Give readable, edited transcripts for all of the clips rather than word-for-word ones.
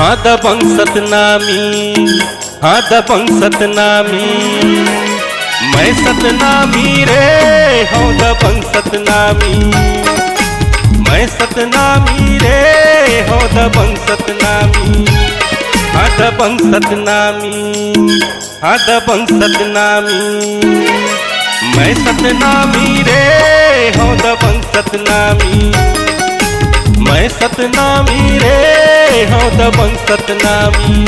हाँ दबंग सतनामी, हाँ दबंग सतनामी, मैं सतनामी रे हूँ दबंग सतनामी, मैं सतनामी रे हूँ दबंग सतनामी, हाँ दबंग सतनामी, हाँ दबंग सतनामी, मैं सतनामी रे हूँ दबंग सतनामी, मैं सतनामी रे हूँ दबंग सतनामी।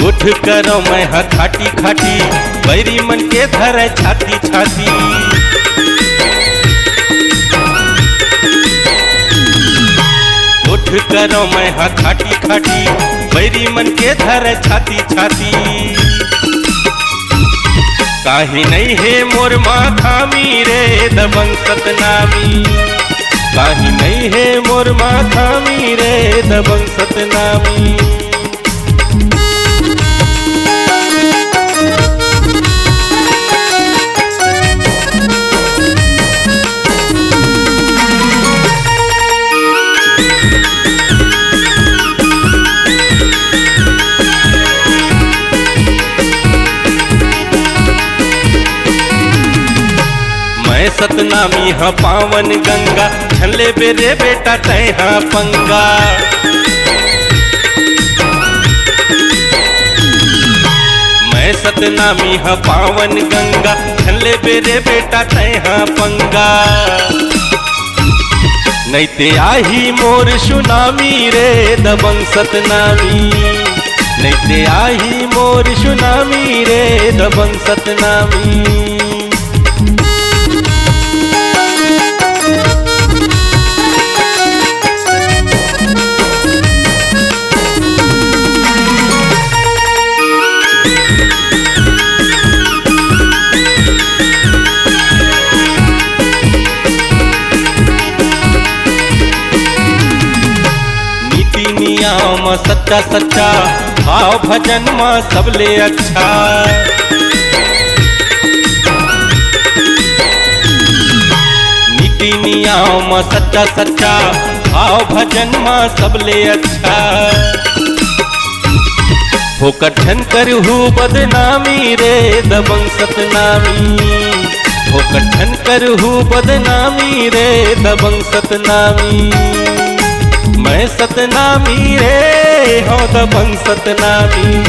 उठ करो मैं हाँ खाटी खाटी, बैरी मन के धर छाती छाती, उठ करो मैं हाँ खाटी खाटी, बैरी मन के धर छाती छाती, काहे नहीं है मोर माँ खामी रे दबंग सतनामी, काहे नहीं है मोर माँ खामी रे दबंग सतनामी। मैं सतनामी हाँ पावन गंगा, छले बेरे बेटा तय हाँ पंगा, मैं सतनामी हाँ पावन गंगा, छले बेरे बेटा तय हाँ पंगा, नहीं ते आही मोर सुनामी रे दबंग सतनामी, नहीं ते आही मोर सुनामी रे दबंग सतनामी। नियम सच्चा सच्चा, भाव भजन माँ सबले अच्छा, नीति नियम सच्चा सच्चा, भाव भजन माँ सबले अच्छा, होकर ठन करहु बदनामी रे दबंग सतनामी, होकर ठन करहु बदनामी रे दबंग सतनामी, मैं सतनामी रे हूँ दबंग सतनामी,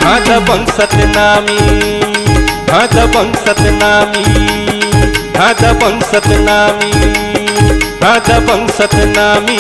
हाँ दबंग सतनामी, हाँ दबंग सतनामी, हाँ दबंग सतनामी, हाँ दबंग सतनामी।